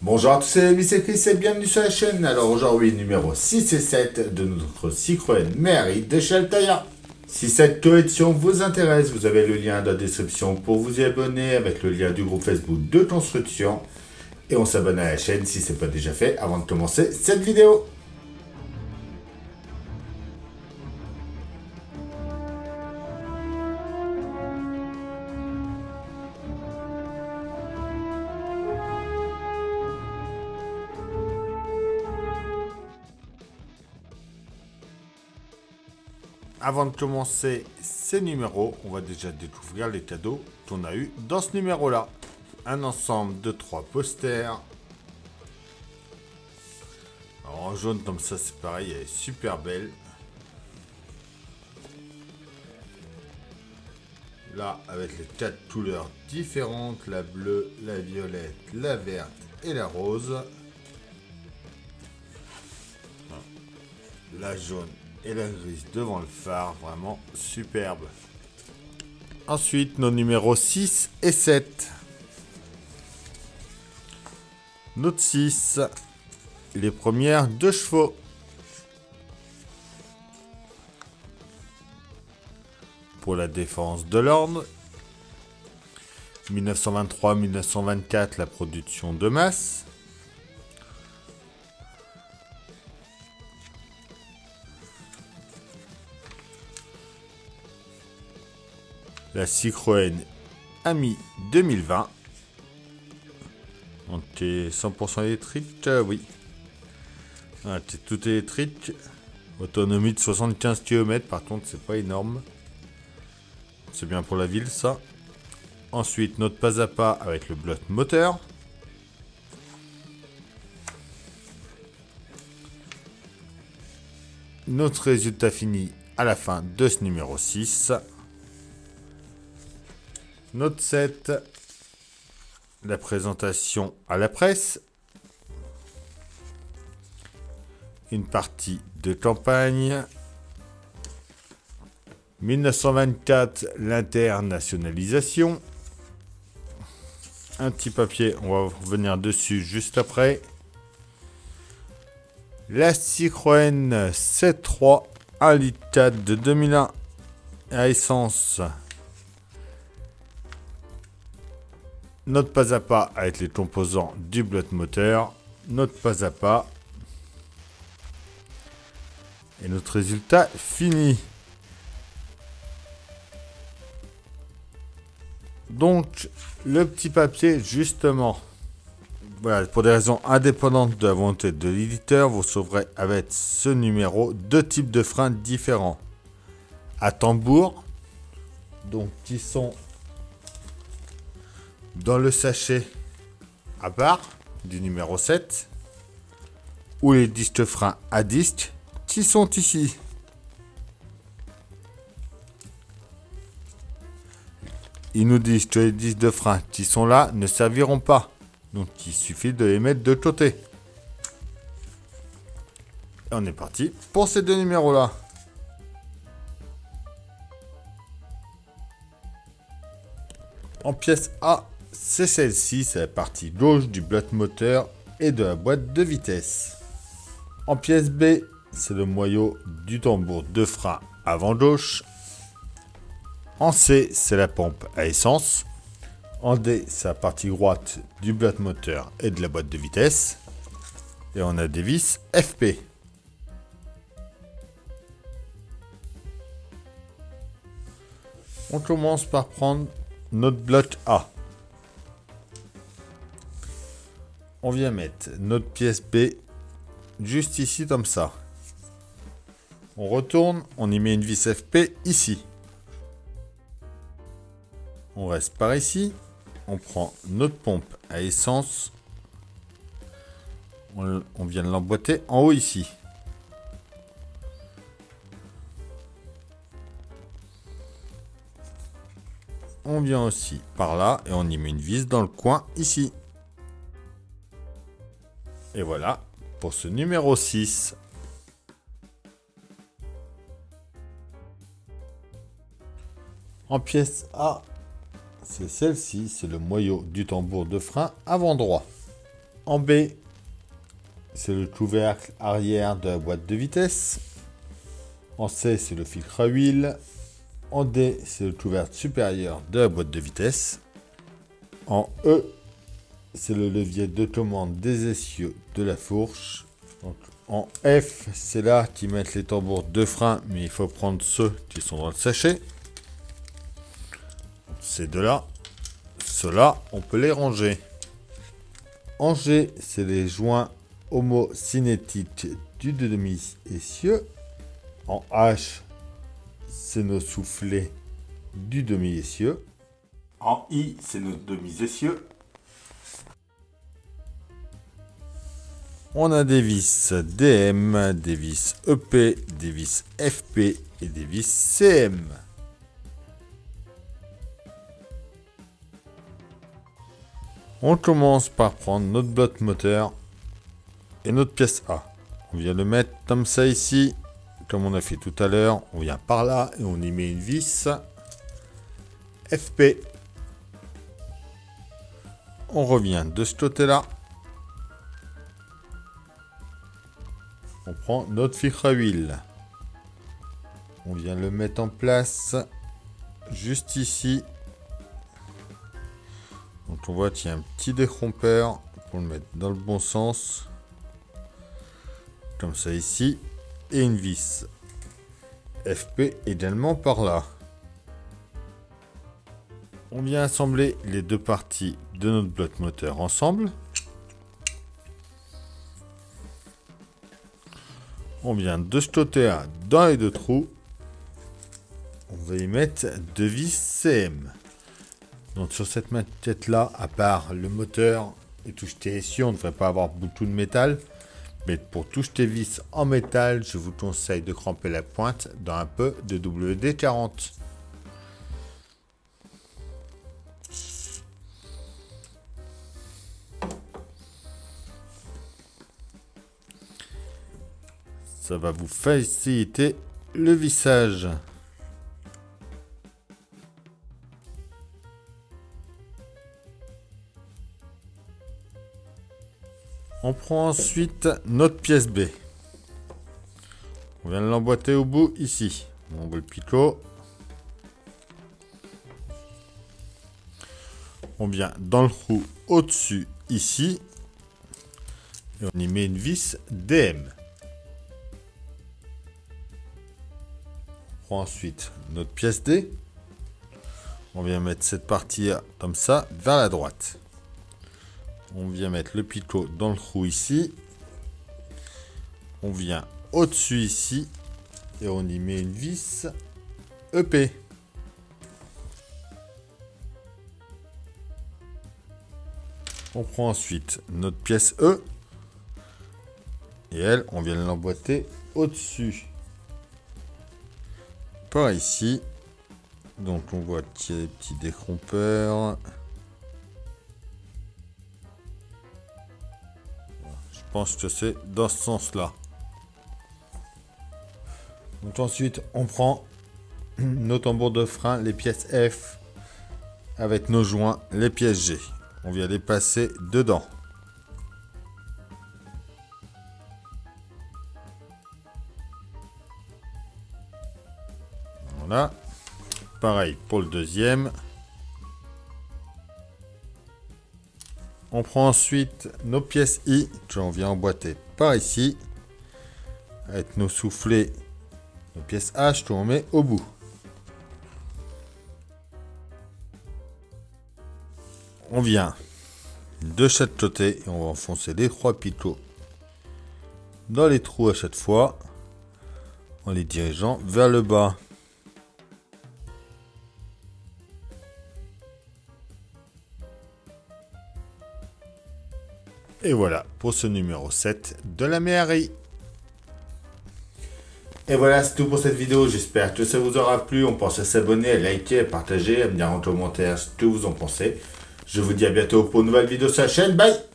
Bonjour à tous, c'est Elvis et Chris et bienvenue sur la chaîne. Alors aujourd'hui, numéro 6 et 7 de notre Citroën Méhari de chez Altaïa. Si cette collection vous intéresse, vous avez le lien dans la description pour vous y abonner avec le lien du groupe Facebook de construction. Et on s'abonne à la chaîne si ce n'est pas déjà fait avant de commencer cette vidéo. Avant de commencer ces numéros, on va déjà découvrir les cadeaux qu'on a eu dans ce numéro-là. Un ensemble de 3 posters. Alors, en jaune comme ça, c'est pareil, elle est super belle. Là, avec les 4 couleurs différentes, la bleue, la violette, la verte et la rose. La jaune et la grise devant le phare, vraiment superbe. Ensuite, nos numéros 6 et 7. Note 6, les premières 2 chevaux. Pour la défense de l'ordre. 1923-1924, la production de masse. La Citroën Ami 2020. On est 100% électrique, oui. Ah, c'est tout électrique. Autonomie de 75 km, par contre, c'est pas énorme. C'est bien pour la ville, ça. Ensuite, notre pas à pas avec le bloc moteur. Notre résultat fini à la fin de ce numéro 6. Note 7, la présentation à la presse, une partie de campagne, 1924, l'internationalisation, un petit papier, on va revenir dessus juste après, la Citroën C3, 1,4 litre de 2001 à essence. Notre pas à pas avec les composants du bloc moteur, notre pas à pas et notre résultat fini. Donc le petit papier, justement, voilà, pour des raisons indépendantes de la volonté de l'éditeur, vous sauverez avec ce numéro 2 types de freins différents. À tambour, donc qui sont dans le sachet à part du numéro 7, ou les disques freins à disque qui sont ici. Ils nous disent que les disques de frein qui sont là ne serviront pas, donc il suffit de les mettre de côté. Et on est parti pour ces 2 numéros là. En pièce A, c'est celle-ci, c'est la partie gauche du bloc moteur et de la boîte de vitesse. En pièce B, c'est le moyeu du tambour de frein avant gauche. En C, c'est la pompe à essence. En D, c'est la partie droite du bloc moteur et de la boîte de vitesse. Et on a des vis FP. On commence par prendre notre bloc A. On vient mettre notre pièce B juste ici comme ça. On retourne, on y met une vis FP ici. On reste par ici. On prend notre pompe à essence. On vient de l'emboîter en haut ici. On vient aussi par là et on y met une vis dans le coin ici. Et voilà pour ce numéro 6. En pièce A, c'est celle-ci, c'est le moyeu du tambour de frein avant droit. En B, c'est le couvercle arrière de la boîte de vitesse. En C, c'est le filtre à huile. En D, c'est le couvercle supérieur de la boîte de vitesse. En E, c'est le levier de commande des essieux de la fourche. Donc, en F, c'est là qu'ils mettent les tambours de frein, mais il faut prendre ceux qui sont dans le sachet. Ces deux-là. Ceux-là, on peut les ranger. En G, c'est les joints homocinétiques du demi-essieu. En H, c'est nos soufflets du demi-essieu. En I, c'est nos demi-essieux. On a des vis DM, des vis EP, des vis FP et des vis CM. On commence par prendre notre bloc moteur et notre pièce A. On vient le mettre comme ça ici, comme on a fait tout à l'heure. On vient par là et on y met une vis FP. On revient de ce côté-là. On prend notre filtre à huile. On vient le mettre en place juste ici. Donc on voit qu'il y a un petit dérompeur pour le mettre dans le bon sens. Comme ça ici. Et une vis FP également par là. On vient assembler les deux parties de notre bloc moteur ensemble. On vient de ce côté-là dans les deux trous. On va y mettre deux vis CM. Donc sur cette maquette-là, à part le moteur et tout ce qui est essieu, on ne devrait pas avoir beaucoup de métal. Mais pour tout ce qui est vis en métal, je vous conseille de cramper la pointe dans un peu de WD-40. Ça va vous faciliter le vissage. On prend ensuite notre pièce B. On vient l'emboîter au bout ici. On ouvre le picot. On vient dans le trou au-dessus ici. Et on y met une vis DM. On prend ensuite notre pièce D. On vient mettre cette partie comme ça vers la droite. On vient mettre le picot dans le trou ici. On vient au-dessus ici. Et on y met une vis EP. On prend ensuite notre pièce E. Et elle, on vient l'emboîter au-dessus. Par ici. Donc on voit qu'il y a des petits décrompeurs. Je pense que c'est dans ce sens-là. Donc ensuite, on prend nos tambours de frein, les pièces F, avec nos joints, les pièces G. On vient les passer dedans. Voilà. Pareil pour le deuxième. On prend ensuite nos pièces I, que l'on vient emboîter par ici, avec nos soufflets, nos pièces H, que l'on met au bout. On vient de chaque côté et on va enfoncer les trois picots dans les trous à chaque fois, en les dirigeant vers le bas. Et voilà pour ce numéro 7 de la méhari. Et voilà, c'est tout pour cette vidéo. J'espère que ça vous aura plu. On pense à s'abonner, à liker, à partager, à me dire en commentaire ce que vous en pensez. Je vous dis à bientôt pour une nouvelle vidéo sur la chaîne. Bye!